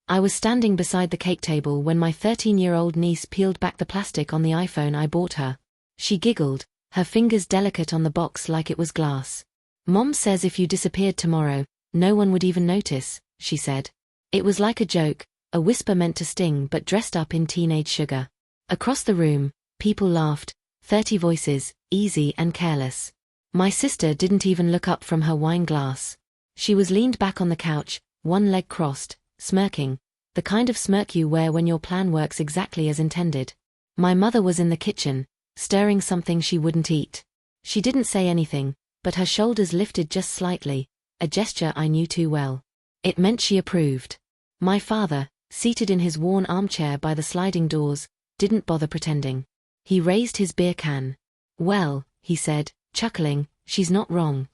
I was standing beside the cake table when my 13-year-old niece peeled back the plastic on the iPhone I bought her. She giggled, her fingers delicate on the box like it was glass. "Mom says if you disappeared tomorrow, no one would even notice," she said. It was like a joke, a whisper meant to sting but dressed up in teenage sugar. Across the room, people laughed, 30 voices, easy and careless. My sister didn't even look up from her wine glass. She was leaned back on the couch, one leg crossed, smirking, the kind of smirk you wear when your plan works exactly as intended. My mother was in the kitchen, stirring something she wouldn't eat. She didn't say anything, but her shoulders lifted just slightly, a gesture I knew too well. It meant she approved. My father, seated in his worn armchair by the sliding doors, didn't bother pretending. He raised his beer can. "Well," he said, chuckling, "she's not wrong.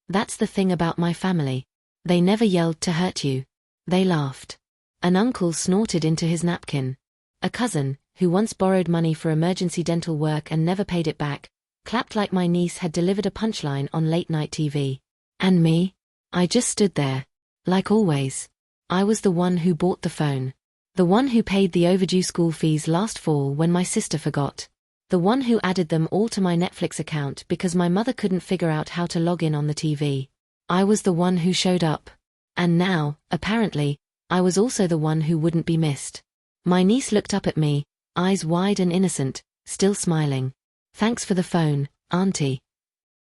That's the thing about my family. They never yelled to hurt you. They laughed." An uncle snorted into his napkin. A cousin, who once borrowed money for emergency dental work and never paid it back, clapped like my niece had delivered a punchline on late-night TV. And me? I just stood there. Like always. I was the one who bought the phone. The one who paid the overdue school fees last fall when my sister forgot. The one who added them all to my Netflix account because my mother couldn't figure out how to log in on the TV. I was the one who showed up. And now, apparently, I was also the one who wouldn't be missed. My niece looked up at me, eyes wide and innocent, still smiling. "Thanks for the phone, Auntie."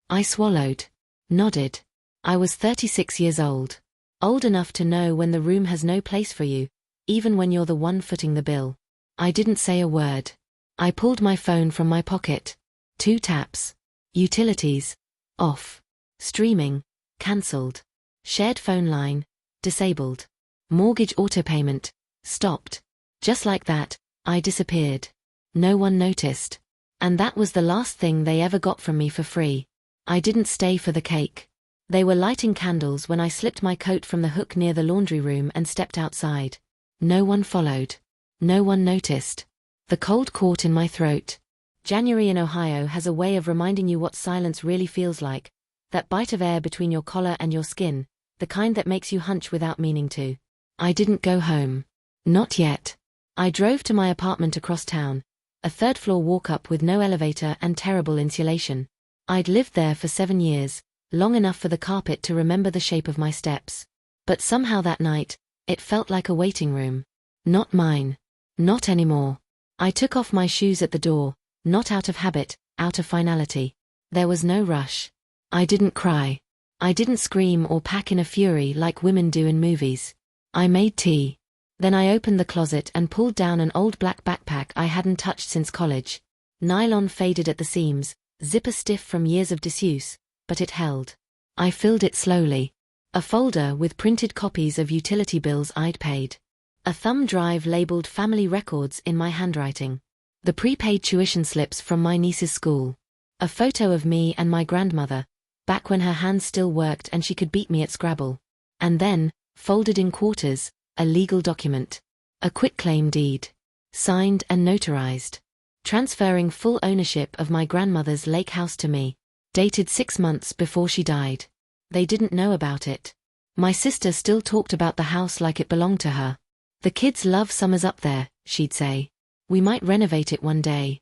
I swallowed. Nodded. I was 36 years old. Old enough to know when the room has no place for you, even when you're the one footing the bill. I didn't say a word. I pulled my phone from my pocket. 2 taps. Utilities. Off. Streaming. Cancelled. Shared phone line. Disabled. Mortgage autopayment. Stopped. Just like that, I disappeared. No one noticed. And that was the last thing they ever got from me for free. I didn't stay for the cake. They were lighting candles when I slipped my coat from the hook near the laundry room and stepped outside. No one followed. No one noticed. The cold caught in my throat. January in Ohio has a way of reminding you what silence really feels like, that bite of air between your collar and your skin, the kind that makes you hunch without meaning to. I didn't go home. Not yet. I drove to my apartment across town, a 3rd-floor walk-up with no elevator and terrible insulation. I'd lived there for 7 years, long enough for the carpet to remember the shape of my steps. But somehow that night, it felt like a waiting room. Not mine. Not anymore. I took off my shoes at the door, not out of habit, out of finality. There was no rush. I didn't cry. I didn't scream or pack in a fury like women do in movies. I made tea. Then I opened the closet and pulled down an old black backpack I hadn't touched since college. Nylon faded at the seams, zipper stiff from years of disuse, but it held. I filled it slowly. A folder with printed copies of utility bills I'd paid. A thumb drive labeled family records in my handwriting. The prepaid tuition slips from my niece's school. A photo of me and my grandmother, back when her hands still worked and she could beat me at Scrabble. And then, folded in quarters, a legal document. A quitclaim deed. Signed and notarized. Transferring full ownership of my grandmother's lake house to me. Dated 6 months before she died. They didn't know about it. My sister still talked about the house like it belonged to her. "The kids love summers up there," she'd say. "We might renovate it one day."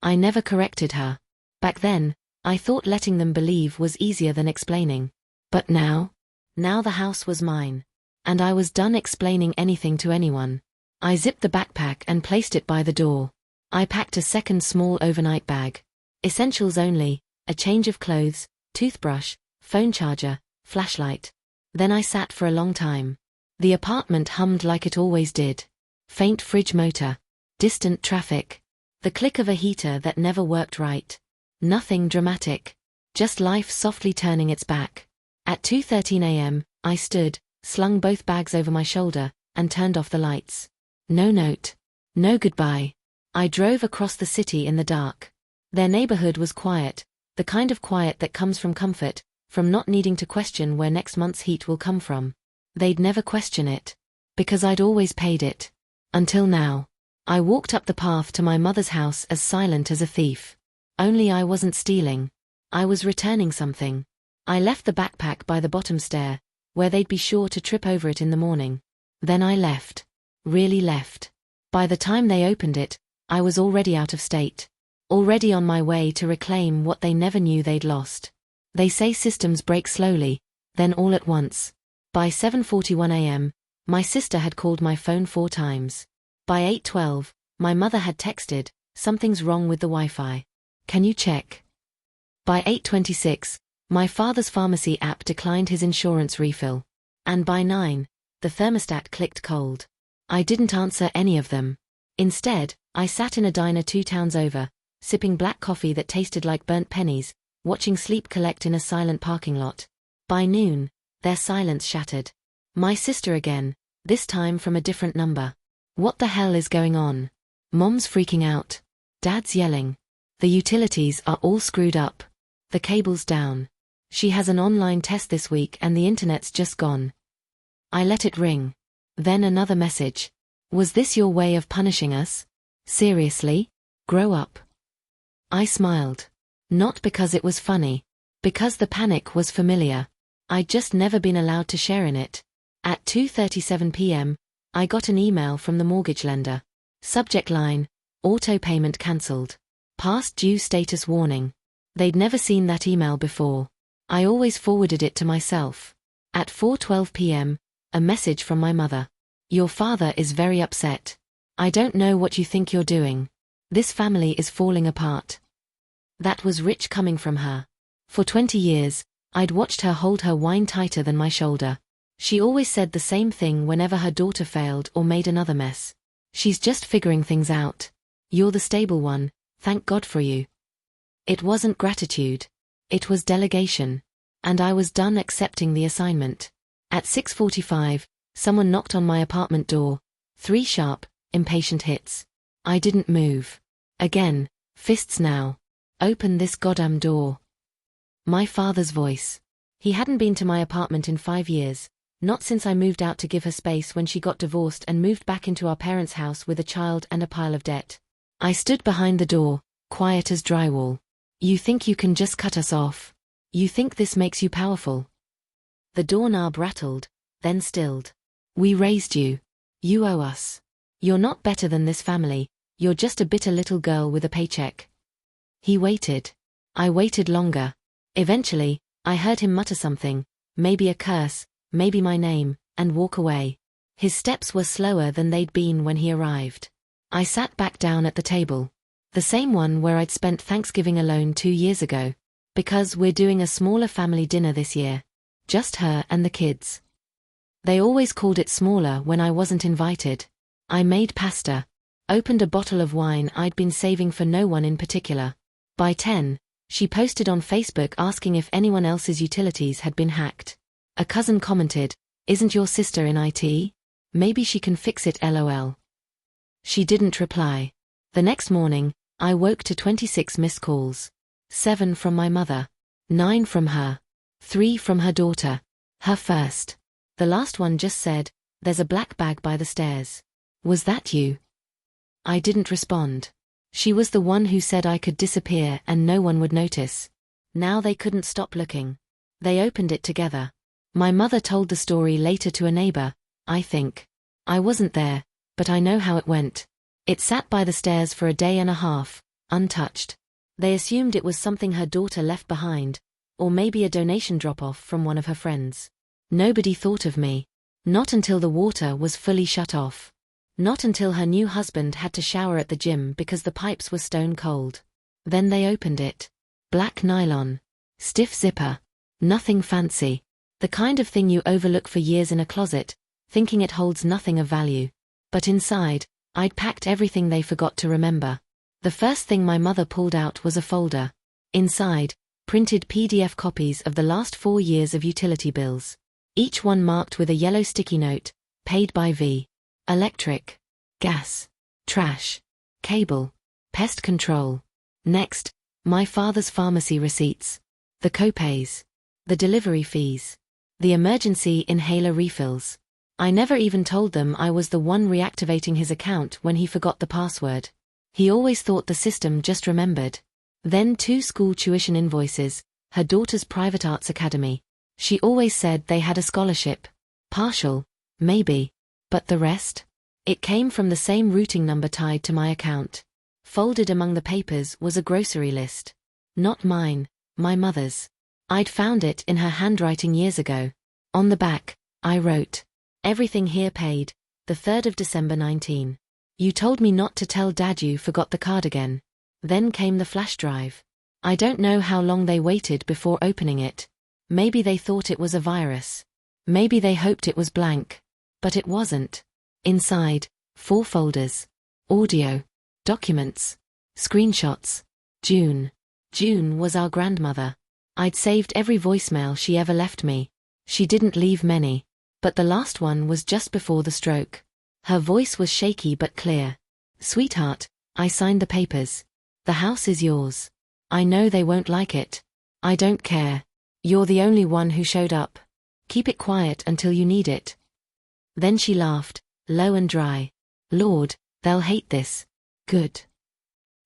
I never corrected her. Back then, I thought letting them believe was easier than explaining. But now? Now the house was mine. And I was done explaining anything to anyone. I zipped the backpack and placed it by the door. I packed a second small overnight bag. Essentials only, a change of clothes, toothbrush, phone charger, flashlight. Then I sat for a long time. The apartment hummed like it always did. Faint fridge motor. Distant traffic. The click of a heater that never worked right. Nothing dramatic. Just life softly turning its back. At 2:13 a.m., I stood, slung both bags over my shoulder, and turned off the lights. No note. No goodbye. I drove across the city in the dark. Their neighborhood was quiet, the kind of quiet that comes from comfort, from not needing to question where next month's heat will come from. They'd never question it. Because I'd always paid it. Until now. I walked up the path to my mother's house as silent as a thief. Only I wasn't stealing. I was returning something. I left the backpack by the bottom stair, where they'd be sure to trip over it in the morning. Then I left. Really left. By the time they opened it, I was already out of state. Already on my way to reclaim what they never knew they'd lost. They say systems break slowly, then all at once. By 7:41 a.m., my sister had called my phone 4 times. By 8:12, my mother had texted, "Something's wrong with the Wi-Fi. Can you check?" By 8:26, my father's pharmacy app declined his insurance refill. And by 9, the thermostat clicked cold. I didn't answer any of them. Instead, I sat in a diner 2 towns over, sipping black coffee that tasted like burnt pennies, watching sleep collect in a silent parking lot. By noon, their silence shattered. My sister again, this time from a different number. What the hell is going on? Mom's freaking out. Dad's yelling. The utilities are all screwed up. The cable's down. She has an online test this week and the internet's just gone. I let it ring. Then another message. Was this your way of punishing us? Seriously? Grow up. I smiled. Not because it was funny. Because the panic was familiar. I'd just never been allowed to share in it. At 2:37 p.m., I got an email from the mortgage lender. Subject line, auto payment cancelled. Past due status warning. They'd never seen that email before. I always forwarded it to myself. At 4:12 p.m., a message from my mother. Your father is very upset. I don't know what you think you're doing. This family is falling apart. That was rich coming from her. For 20 years, I'd watched her hold her wine tighter than my shoulder. She always said the same thing whenever her daughter failed or made another mess. She's just figuring things out. You're the stable one, thank God for you. It wasn't gratitude. It was delegation. And I was done accepting the assignment. At 6:45, someone knocked on my apartment door. 3 sharp, impatient hits. I didn't move. Again, fists now. Open this goddamn door. My father's voice. He hadn't been to my apartment in 5 years. Not since I moved out to give her space when she got divorced and moved back into our parents' house with a child and a pile of debt. I stood behind the door, quiet as drywall. You think you can just cut us off? You think this makes you powerful? The doorknob rattled, then stilled. We raised you. You owe us. You're not better than this family, you're just a bitter little girl with a paycheck. He waited. I waited longer. Eventually, I heard him mutter something, maybe a curse, maybe my name, and walk away. His steps were slower than they'd been when he arrived. I sat back down at the table. The same one where I'd spent Thanksgiving alone 2 years ago. Because we're doing a smaller family dinner this year. Just her and the kids. They always called it smaller when I wasn't invited. I made pasta. Opened a bottle of wine I'd been saving for no one in particular. By 10, she posted on Facebook asking if anyone else's utilities had been hacked. A cousin commented, "Isn't your sister in IT? Maybe she can fix it lol." She didn't reply. The next morning, I woke to 26 missed calls. 7 from my mother. 9 from her. 3 from her daughter. Her first. The last one just said, "There's a black bag by the stairs. Was that you?" I didn't respond. She was the one who said I could disappear and no one would notice. Now they couldn't stop looking. They opened it together. My mother told the story later to a neighbor, I think. I wasn't there, but I know how it went. It sat by the stairs for a day and a half, untouched. They assumed it was something her daughter left behind, or maybe a donation drop-off from one of her friends. Nobody thought of me. Not until the water was fully shut off. Not until her new husband had to shower at the gym because the pipes were stone cold. Then they opened it. Black nylon. Stiff zipper. Nothing fancy. The kind of thing you overlook for years in a closet, thinking it holds nothing of value. But inside, I'd packed everything they forgot to remember. The first thing my mother pulled out was a folder. Inside, printed PDF copies of the last 4 years of utility bills. Each one marked with a yellow sticky note, paid by V. Electric, gas, trash, cable, pest control. Next, my father's pharmacy receipts. The copays. The delivery fees. The emergency inhaler refills. I never even told them I was the one reactivating his account when he forgot the password. He always thought the system just remembered. Then 2 school tuition invoices, her daughter's private arts academy. She always said they had a scholarship. Partial, maybe. But the rest? It came from the same routing number tied to my account. Folded among the papers was a grocery list. Not mine, my mother's. I'd found it in her handwriting years ago. On the back, I wrote, "Everything here paid, the 3rd of December 19. You told me not to tell Dad you forgot the card again." Then came the flash drive. I don't know how long they waited before opening it. Maybe they thought it was a virus. Maybe they hoped it was blank. But it wasn't. Inside, 4 folders. Audio. Documents. Screenshots. June. June was our grandmother. I'd saved every voicemail she ever left me. She didn't leave many. But the last one was just before the stroke. Her voice was shaky but clear. "Sweetheart, I signed the papers. The house is yours. I know they won't like it. I don't care. You're the only one who showed up. Keep it quiet until you need it." Then she laughed, low and dry. "Lord, they'll hate this. Good."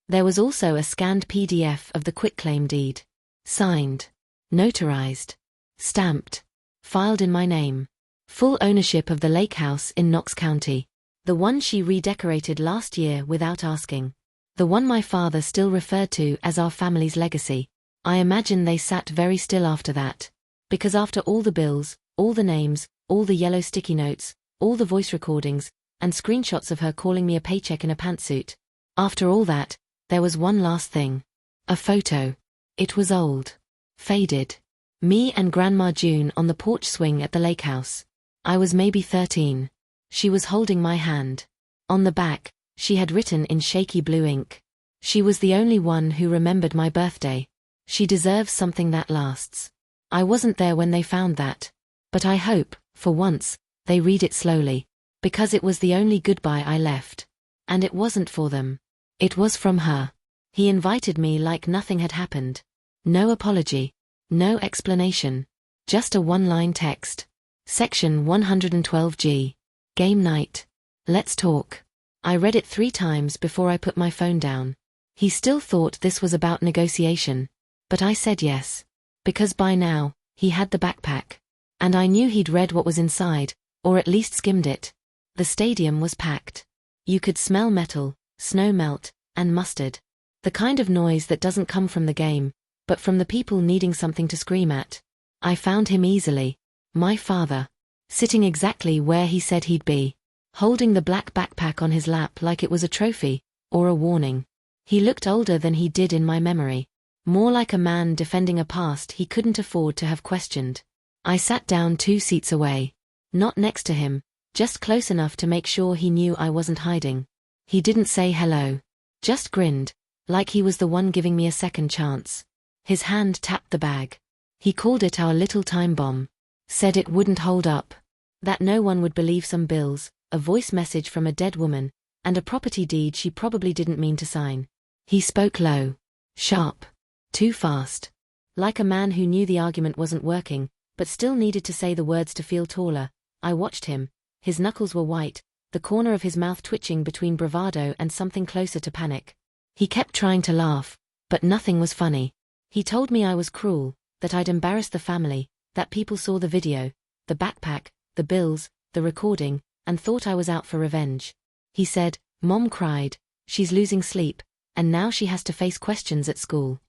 There was also a scanned PDF of the quitclaim deed. Signed. Notarized. Stamped. Filed in my name. Full ownership of the lake house in Knox County. The one she redecorated last year without asking. The one my father still referred to as our family's legacy. I imagine they sat very still after that. Because after all the bills, all the names, all the yellow sticky notes, all the voice recordings, and screenshots of her calling me a paycheck in a pantsuit, after all that, there was one last thing. A photo. It was old. Faded. Me and Grandma June on the porch swing at the lake house. I was maybe 13. She was holding my hand. On the back, she had written in shaky blue ink. "She was the only one who remembered my birthday. She deserves something that lasts." I wasn't there when they found that. But I hope, for once, they read it slowly. Because it was the only goodbye I left. And it wasn't for them. It was from her. He invited me like nothing had happened. No apology. No explanation. Just a one-line text. Section 112G. Game night. Let's talk. I read it 3 times before I put my phone down. He still thought this was about negotiation. But I said yes. Because by now, he had the backpack. And I knew he'd read what was inside, or at least skimmed it. The stadium was packed. You could smell metal, snow melt, and mustard. The kind of noise that doesn't come from the game, but from the people needing something to scream at. I found him easily. My father. Sitting exactly where he said he'd be. Holding the black backpack on his lap like it was a trophy, or a warning. He looked older than he did in my memory. More like a man defending a past he couldn't afford to have questioned. I sat down 2 seats away. Not next to him, just close enough to make sure he knew I wasn't hiding. He didn't say hello. Just grinned, like he was the one giving me a second chance. His hand tapped the bag. He called it our little time bomb. Said it wouldn't hold up. That no one would believe some bills, a voice message from a dead woman, and a property deed she probably didn't mean to sign. He spoke low. Sharp. Too fast. Like a man who knew the argument wasn't working, but still needed to say the words to feel taller. I watched him. His knuckles were white, the corner of his mouth twitching between bravado and something closer to panic. He kept trying to laugh, but nothing was funny. He told me I was cruel, that I'd embarrassed the family, that people saw the video, the backpack, the bills, the recording, and thought I was out for revenge. He said, "Mom cried, she's losing sleep, and now she has to face questions at school."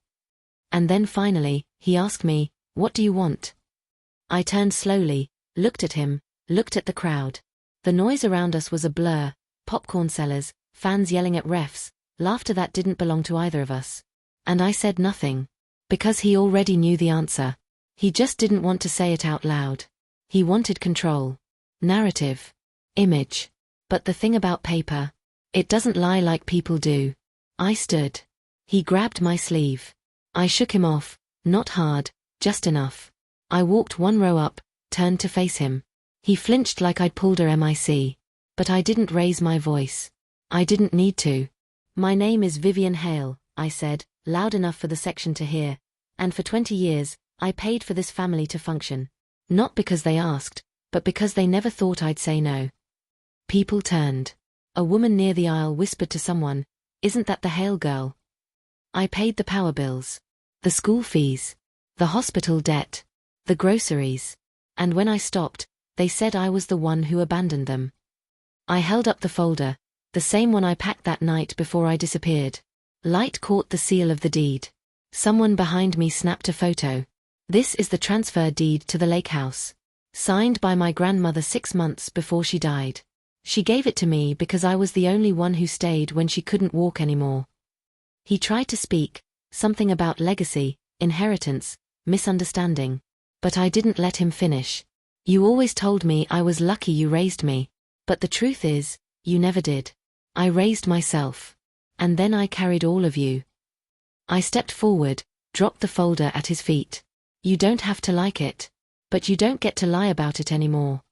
And then finally, he asked me, "What do you want?" I turned slowly, looked at him, looked at the crowd. The noise around us was a blur, popcorn sellers, fans yelling at refs, laughter that didn't belong to either of us. And I said nothing. Because he already knew the answer. He just didn't want to say it out loud. He wanted control. Narrative. Image. But the thing about paper, it doesn't lie like people do. I stood. He grabbed my sleeve. I shook him off, not hard, just enough. I walked 1 row up, turned to face him. He flinched like I'd pulled a MIC. But I didn't raise my voice. I didn't need to. "My name is Vivian Hale," I said, loud enough for the section to hear. "And for 20 years, I paid for this family to function. Not because they asked, but because they never thought I'd say no." People turned. A woman near the aisle whispered to someone, "Isn't that the Hale girl?" I paid the power bills. The school fees. The hospital debt. The groceries. And when I stopped, they said I was the one who abandoned them. I held up the folder, the same one I packed that night before I disappeared. Light caught the seal of the deed. Someone behind me snapped a photo. This is the transfer deed to the lake house. Signed by my grandmother 6 months before she died. She gave it to me because I was the only one who stayed when she couldn't walk anymore. He tried to speak, something about legacy, inheritance, misunderstanding. But I didn't let him finish. You always told me I was lucky you raised me. But the truth is, you never did. I raised myself. And then I carried all of you. I stepped forward, dropped the folder at his feet. You don't have to like it. But you don't get to lie about it anymore.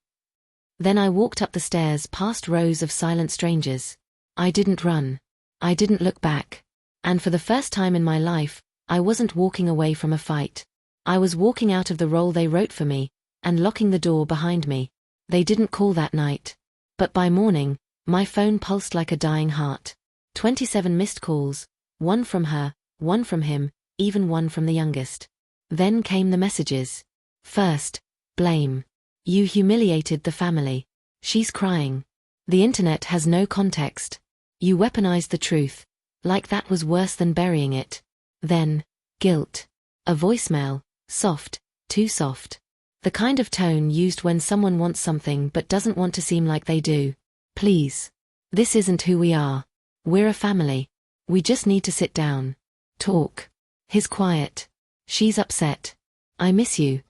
Then I walked up the stairs past rows of silent strangers. I didn't run. I didn't look back. And for the first time in my life, I wasn't walking away from a fight. I was walking out of the role they wrote for me, and locking the door behind me. They didn't call that night. But by morning, my phone pulsed like a dying heart. 27 missed calls, 1 from her, 1 from him, even 1 from the youngest. Then came the messages. First, blame. You humiliated the family. She's crying. The internet has no context. You weaponized the truth, like that was worse than burying it. Then, guilt. A voicemail, soft, too soft. The kind of tone used when someone wants something but doesn't want to seem like they do. Please. This isn't who we are. We're a family. We just need to sit down. Talk. He's quiet. She's upset. I miss you.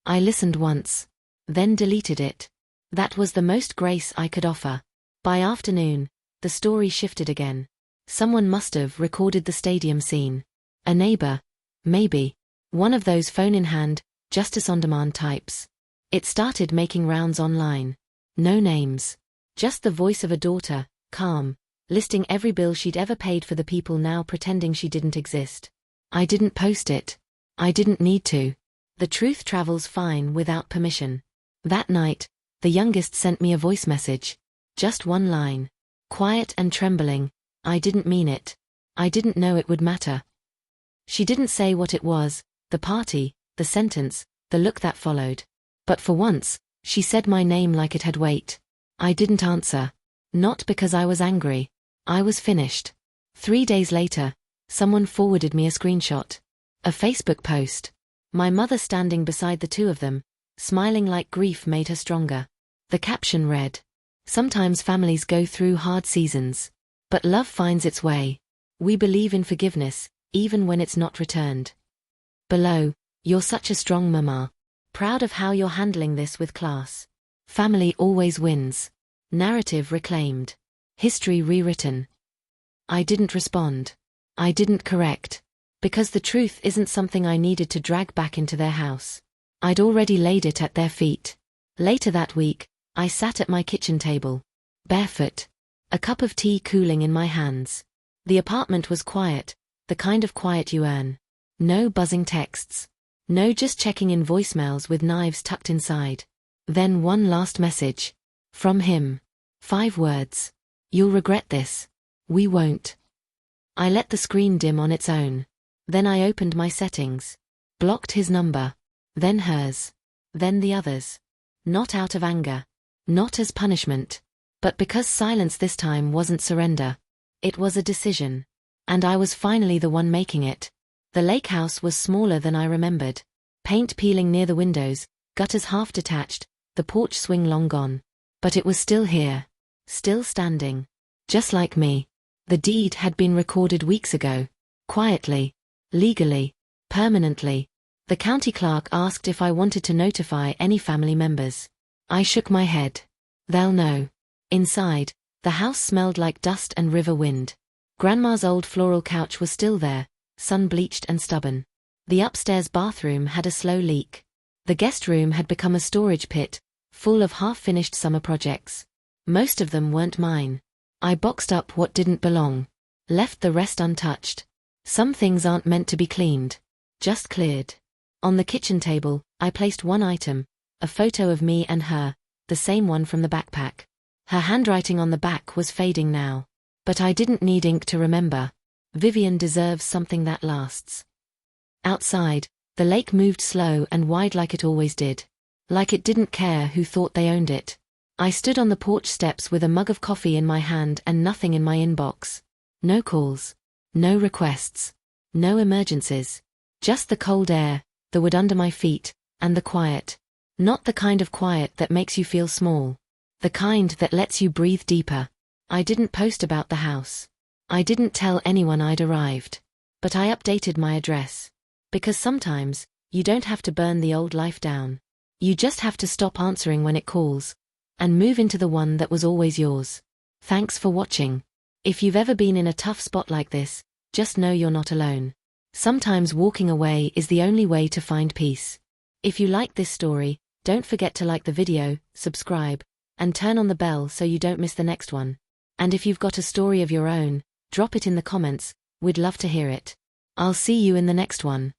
I listened once. Then deleted it. That was the most grace I could offer. By afternoon, the story shifted again. Someone must have recorded the stadium scene. A neighbor. Maybe. One of those phone-in-hand, justice-on-demand types. It started making rounds online. No names. Just the voice of a daughter, calm, listing every bill she'd ever paid for the people now pretending she didn't exist. I didn't post it. I didn't need to. The truth travels fine without permission. That night, the youngest sent me a voice message. Just 1 line. Quiet and trembling. I didn't mean it. I didn't know it would matter. She didn't say what it was, the party, the sentence, the look that followed. But for once, she said my name like it had weight. I didn't answer. Not because I was angry. I was finished. 3 days later, someone forwarded me a screenshot. A Facebook post. My mother standing beside the 2 of them, smiling like grief made her stronger. The caption read, "Sometimes families go through hard seasons. But love finds its way. We believe in forgiveness, even when it's not returned." Below, "You're such a strong mama. Proud of how you're handling this with class. Family always wins. Narrative reclaimed. History rewritten." I didn't respond. I didn't correct. Because the truth isn't something I needed to drag back into their house. I'd already laid it at their feet. Later that week, I sat at my kitchen table. Barefoot. A cup of tea cooling in my hands. The apartment was quiet, the kind of quiet you earn. No buzzing texts. No just checking in voicemails with knives tucked inside. Then one last message. From him. 5 words. "You'll regret this." "We won't." I let the screen dim on its own. Then I opened my settings. Blocked his number. Then hers. Then the others. Not out of anger. Not as punishment. But because silence this time wasn't surrender. It was a decision. And I was finally the one making it. The lake house was smaller than I remembered. Paint peeling near the windows, gutters half detached, the porch swing long gone. But it was still here. Still standing. Just like me. The deed had been recorded weeks ago. Quietly. Legally. Permanently. The county clerk asked if I wanted to notify any family members. I shook my head. They'll know. Inside, the house smelled like dust and river wind. Grandma's old floral couch was still there, sun-bleached and stubborn. The upstairs bathroom had a slow leak. The guest room had become a storage pit, full of half-finished summer projects. Most of them weren't mine. I boxed up what didn't belong. Left the rest untouched. Some things aren't meant to be cleaned. Just cleared. On the kitchen table, I placed one item, a photo of me and her, the same one from the backpack. Her handwriting on the back was fading now. But I didn't need ink to remember. Vivian deserves something that lasts. Outside, the lake moved slow and wide like it always did. Like it didn't care who thought they owned it. I stood on the porch steps with a mug of coffee in my hand and nothing in my inbox. No calls. No requests. No emergencies. Just the cold air, the wood under my feet, and the quiet. Not the kind of quiet that makes you feel small. The kind that lets you breathe deeper. I didn't post about the house. I didn't tell anyone I'd arrived. But I updated my address. Because sometimes, you don't have to burn the old life down. You just have to stop answering when it calls. And move into the one that was always yours. Thanks for watching. If you've ever been in a tough spot like this, just know you're not alone. Sometimes walking away is the only way to find peace. If you like this story, don't forget to like the video, subscribe, and turn on the bell so you don't miss the next one. And if you've got a story of your own, drop it in the comments, we'd love to hear it. I'll see you in the next one.